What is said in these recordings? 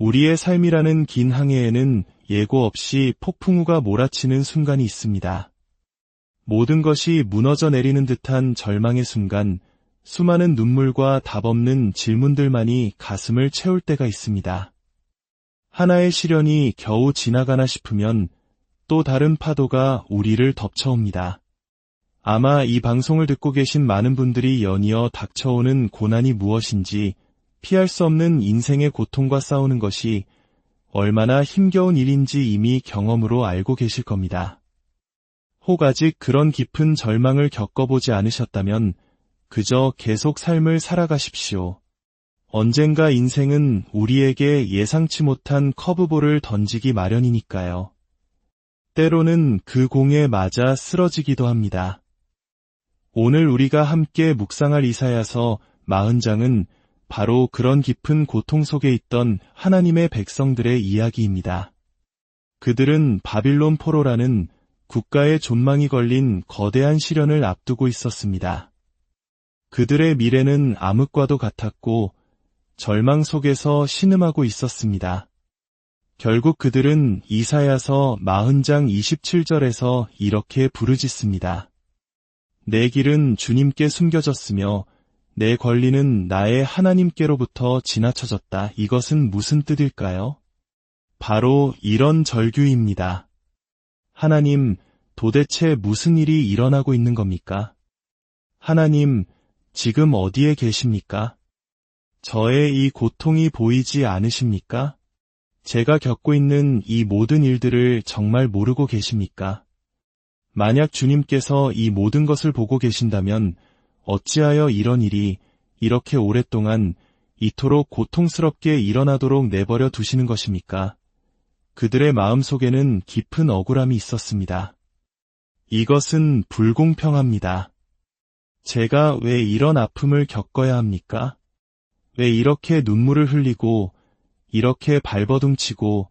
우리의 삶이라는 긴 항해에는 예고 없이 폭풍우가 몰아치는 순간이 있습니다. 모든 것이 무너져 내리는 듯한 절망의 순간, 수많은 눈물과 답없는 질문들만이 가슴을 채울 때가 있습니다. 하나의 시련이 겨우 지나가나 싶으면 또 다른 파도가 우리를 덮쳐옵니다. 아마 이 방송을 듣고 계신 많은 분들이 연이어 닥쳐오는 고난이 무엇인지, 피할 수 없는 인생의 고통과 싸우는 것이 얼마나 힘겨운 일인지 이미 경험으로 알고 계실 겁니다. 혹 아직 그런 깊은 절망을 겪어보지 않으셨다면 그저 계속 삶을 살아가십시오. 언젠가 인생은 우리에게 예상치 못한 커브볼을 던지기 마련이니까요. 때로는 그 공에 맞아 쓰러지기도 합니다. 오늘 우리가 함께 묵상할 이사야서 40장은 바로 그런 깊은 고통 속에 있던 하나님의 백성들의 이야기입니다. 그들은 바빌론 포로라는 국가의 존망이 걸린 거대한 시련을 앞두고 있었습니다. 그들의 미래는 암흑과도 같았고 절망 속에서 신음하고 있었습니다. 결국 그들은 이사야서 40장 27절에서 이렇게 부르짖습니다. 내 길은 주님께 숨겨졌으며 내 권리는 나의 하나님께로부터 지나쳐졌다. 이것은 무슨 뜻일까요? 바로 이런 절규입니다. 하나님, 도대체 무슨 일이 일어나고 있는 겁니까? 하나님, 지금 어디에 계십니까? 저의 이 고통이 보이지 않으십니까? 제가 겪고 있는 이 모든 일들을 정말 모르고 계십니까? 만약 주님께서 이 모든 것을 보고 계신다면 어찌하여 이런 일이 이렇게 오랫동안 이토록 고통스럽게 일어나도록 내버려 두시는 것입니까? 그들의 마음속에는 깊은 억울함이 있었습니다. 이것은 불공평합니다. 제가 왜 이런 아픔을 겪어야 합니까? 왜 이렇게 눈물을 흘리고 이렇게 발버둥치고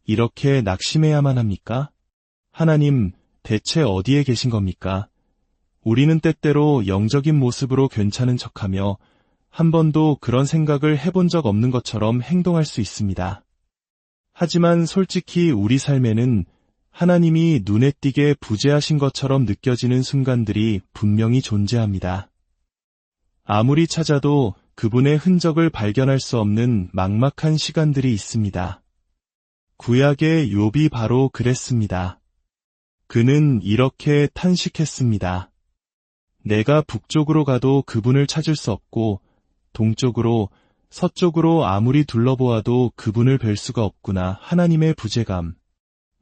이렇게 낙심해야만 합니까? 하나님, 대체 어디에 계신 겁니까? 우리는 때때로 영적인 모습으로 괜찮은 척하며 한 번도 그런 생각을 해본 적 없는 것처럼 행동할 수 있습니다. 하지만 솔직히 우리 삶에는 하나님이 눈에 띄게 부재하신 것처럼 느껴지는 순간들이 분명히 존재합니다. 아무리 찾아도 그분의 흔적을 발견할 수 없는 막막한 시간들이 있습니다. 구약의 욥이 바로 그랬습니다. 그는 이렇게 탄식했습니다. 내가 북쪽으로 가도 그분을 찾을 수 없고 동쪽으로 서쪽으로 아무리 둘러보아도 그분을 뵐 수가 없구나. 하나님의 부재감.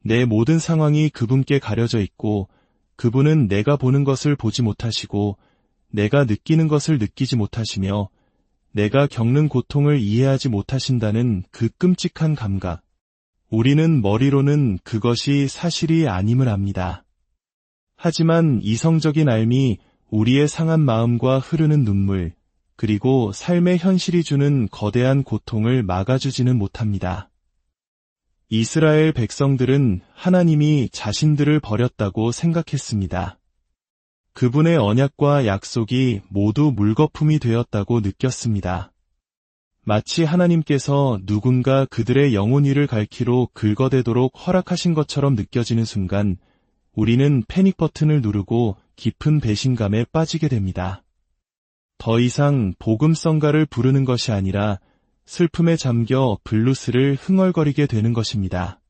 내 모든 상황이 그분께 가려져 있고 그분은 내가 보는 것을 보지 못하시고 내가 느끼는 것을 느끼지 못하시며 내가 겪는 고통을 이해하지 못하신다는 그 끔찍한 감각. 우리는 머리로는 그것이 사실이 아님을 압니다. 하지만 이성적인 알미, 우리의 상한 마음과 흐르는 눈물, 그리고 삶의 현실이 주는 거대한 고통을 막아주지는 못합니다. 이스라엘 백성들은 하나님이 자신들을 버렸다고 생각했습니다. 그분의 언약과 약속이 모두 물거품이 되었다고 느꼈습니다. 마치 하나님께서 누군가 그들의 영혼위를 갈키로 긁어대도록 허락하신 것처럼 느껴지는 순간 우리는 패닉 버튼을 누르고 깊은 배신감에 빠지게 됩니다. 더 이상 복음성가를 부르는 것이 아니라 슬픔에 잠겨 블루스를 흥얼거리게 되는 것입니다.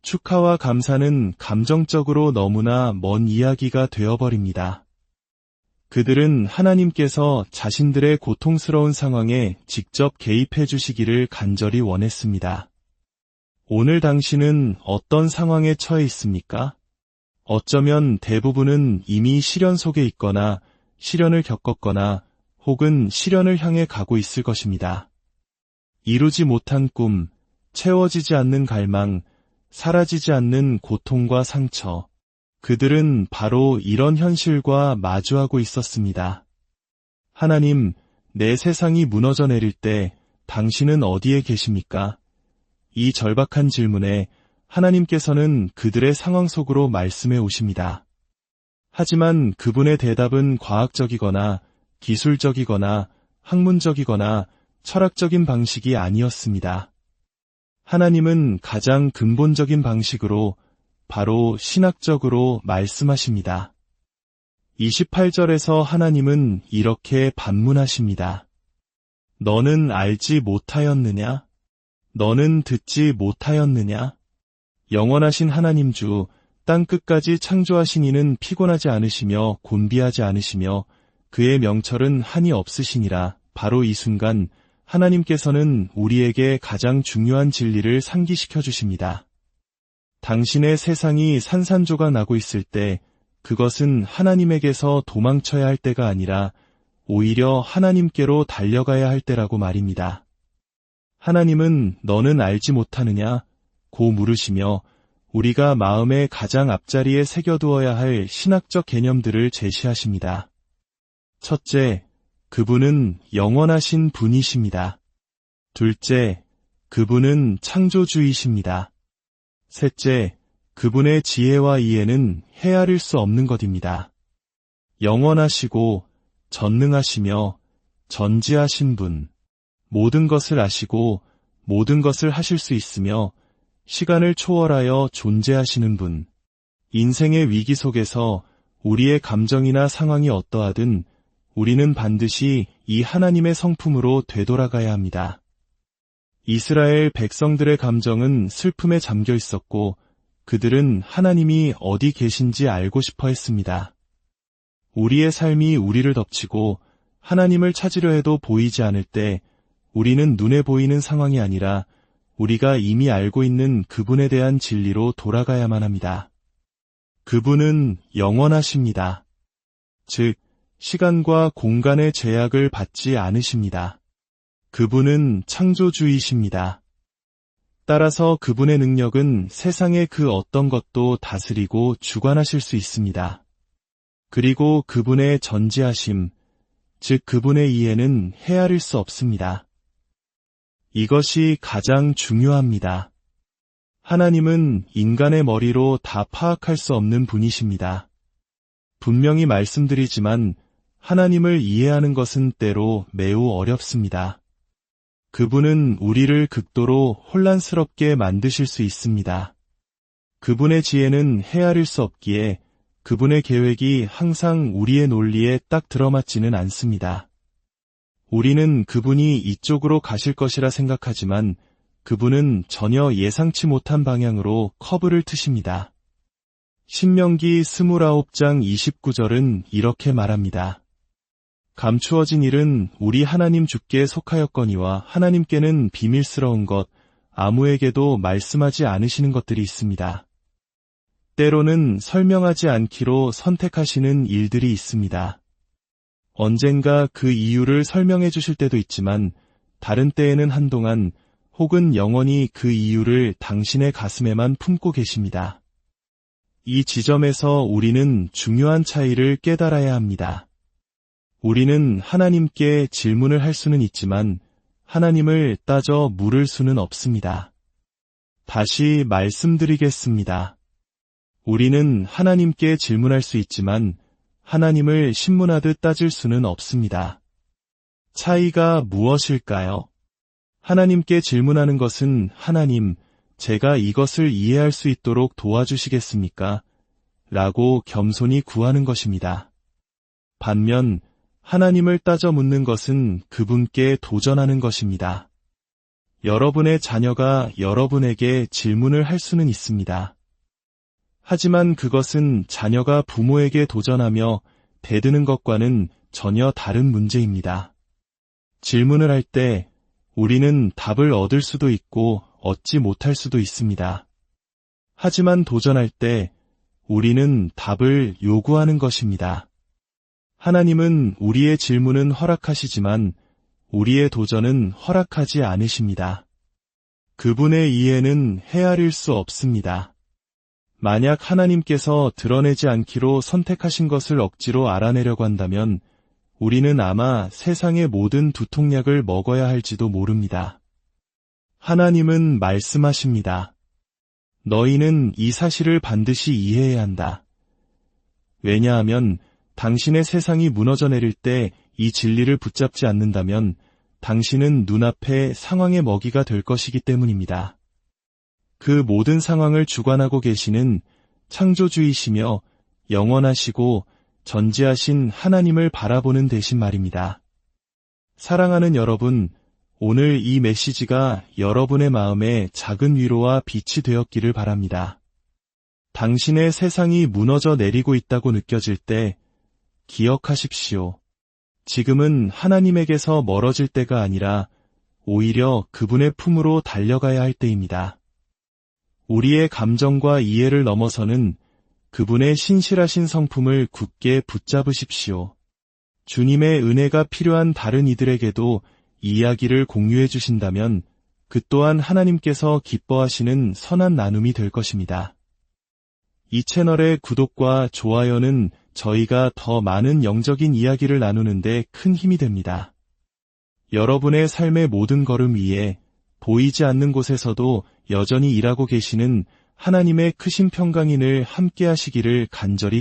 축하와 감사는 감정적으로 너무나 먼 이야기가 되어버립니다. 그들은 하나님께서 자신들의 고통스러운 상황에 직접 개입해 주시기를 간절히 원했습니다. 오늘 당신은 어떤 상황에 처해 있습니까? 어쩌면 대부분은 이미 시련 속에 있거나 시련을 겪었거나 혹은 시련을 향해 가고 있을 것입니다. 이루지 못한 꿈, 채워지지 않는 갈망, 사라지지 않는 고통과 상처. 그들은 바로 이런 현실과 마주하고 있었습니다. 하나님, 내 세상이 무너져 내릴 때 당신은 어디에 계십니까? 이 절박한 질문에 하나님께서는 그들의 상황 속으로 말씀해 오십니다. 하지만 그분의 대답은 과학적이거나 기술적이거나 학문적이거나 철학적인 방식이 아니었습니다. 하나님은 가장 근본적인 방식으로 바로 신학적으로 말씀하십니다. 28절에서 하나님은 이렇게 반문하십니다. 너는 알지 못하였느냐? 너는 듣지 못하였느냐? 영원하신 하나님 주, 땅 끝까지 창조하신 이는 피곤하지 않으시며 곤비하지 않으시며 그의 명철은 한이 없으시니라. 바로 이 순간 하나님께서는 우리에게 가장 중요한 진리를 상기시켜 주십니다. 당신의 세상이 산산조각 나고 있을 때 그것은 하나님에게서 도망쳐야 할 때가 아니라 오히려 하나님께로 달려가야 할 때라고 말입니다. 하나님은 너는 알지 못하느냐? 고 물으시며 우리가 마음의 가장 앞자리에 새겨두어야 할 신학적 개념들을 제시하십니다. 첫째, 그분은 영원하신 분이십니다. 둘째, 그분은 창조주이십니다. 셋째, 그분의 지혜와 이해는 헤아릴 수 없는 것입니다. 영원하시고 전능하시며 전지하신 분, 모든 것을 아시고 모든 것을 하실 수 있으며 시간을 초월하여 존재하시는 분, 인생의 위기 속에서 우리의 감정이나 상황이 어떠하든 우리는 반드시 이 하나님의 성품으로 되돌아가야 합니다. 이스라엘 백성들의 감정은 슬픔에 잠겨 있었고 그들은 하나님이 어디 계신지 알고 싶어 했습니다. 우리의 삶이 우리를 덮치고 하나님을 찾으려 해도 보이지 않을 때 우리는 눈에 보이는 상황이 아니라 우리가 이미 알고 있는 그분에 대한 진리로 돌아가야만 합니다. 그분은 영원하십니다. 즉, 시간과 공간의 제약을 받지 않으십니다. 그분은 창조주이십니다. 따라서 그분의 능력은 세상의 그 어떤 것도 다스리고 주관하실 수 있습니다. 그리고 그분의 전지하심, 즉 그분의 이해는 헤아릴 수 없습니다. 이것이 가장 중요합니다. 하나님은 인간의 머리로 다 파악할 수 없는 분이십니다. 분명히 말씀드리지만 하나님을 이해하는 것은 때로 매우 어렵습니다. 그분은 우리를 극도로 혼란스럽게 만드실 수 있습니다. 그분의 지혜는 헤아릴 수 없기에 그분의 계획이 항상 우리의 논리에 딱 들어맞지는 않습니다. 우리는 그분이 이쪽으로 가실 것이라 생각하지만 그분은 전혀 예상치 못한 방향으로 커브를 트십니다. 신명기 29장 29절은 이렇게 말합니다. 감추어진 일은 우리 하나님 주께 속하였거니와 하나님께는 비밀스러운 것, 아무에게도 말씀하지 않으시는 것들이 있습니다. 때로는 설명하지 않기로 선택하시는 일들이 있습니다. 언젠가 그 이유를 설명해 주실 때도 있지만 다른 때에는 한동안 혹은 영원히 그 이유를 당신의 가슴에만 품고 계십니다. 이 지점에서 우리는 중요한 차이를 깨달아야 합니다. 우리는 하나님께 질문을 할 수는 있지만 하나님을 따져 물을 수는 없습니다. 다시 말씀드리겠습니다. 우리는 하나님께 질문할 수 있지만 하나님을 신문하듯 따질 수는 없습니다. 차이가 무엇일까요? 하나님께 질문하는 것은 하나님, 제가 이것을 이해할 수 있도록 도와주시겠습니까? 라고 겸손히 구하는 것입니다. 반면 하나님을 따져 묻는 것은 그분께 도전하는 것입니다. 여러분의 자녀가 여러분에게 질문을 할 수는 있습니다. 하지만 그것은 자녀가 부모에게 도전하며 대드는 것과는 전혀 다른 문제입니다. 질문을 할 때 우리는 답을 얻을 수도 있고 얻지 못할 수도 있습니다. 하지만 도전할 때 우리는 답을 요구하는 것입니다. 하나님은 우리의 질문은 허락하시지만 우리의 도전은 허락하지 않으십니다. 그분의 이해는 헤아릴 수 없습니다. 만약 하나님께서 드러내지 않기로 선택하신 것을 억지로 알아내려고 한다면 우리는 아마 세상의 모든 두통약을 먹어야 할지도 모릅니다. 하나님은 말씀하십니다. 너희는 이 사실을 반드시 이해해야 한다. 왜냐하면 당신의 세상이 무너져 내릴 때 이 진리를 붙잡지 않는다면 당신은 눈앞에 상황의 먹이가 될 것이기 때문입니다. 그 모든 상황을 주관하고 계시는 창조주이시며 영원하시고 전지하신 하나님을 바라보는 대신 말입니다. 사랑하는 여러분, 오늘 이 메시지가 여러분의 마음에 작은 위로와 빛이 되었기를 바랍니다. 당신의 세상이 무너져 내리고 있다고 느껴질 때 기억하십시오. 지금은 하나님에게서 멀어질 때가 아니라 오히려 그분의 품으로 달려가야 할 때입니다. 우리의 감정과 이해를 넘어서는 그분의 신실하신 성품을 굳게 붙잡으십시오. 주님의 은혜가 필요한 다른 이들에게도 이야기를 공유해 주신다면 그 또한 하나님께서 기뻐하시는 선한 나눔이 될 것입니다. 이 채널의 구독과 좋아요는 저희가 더 많은 영적인 이야기를 나누는데 큰 힘이 됩니다. 여러분의 삶의 모든 걸음 위에 보이지 않는 곳에서도 여전히 일하고 계시는 하나님의 크신 평강인을 함께 하시기를 간절히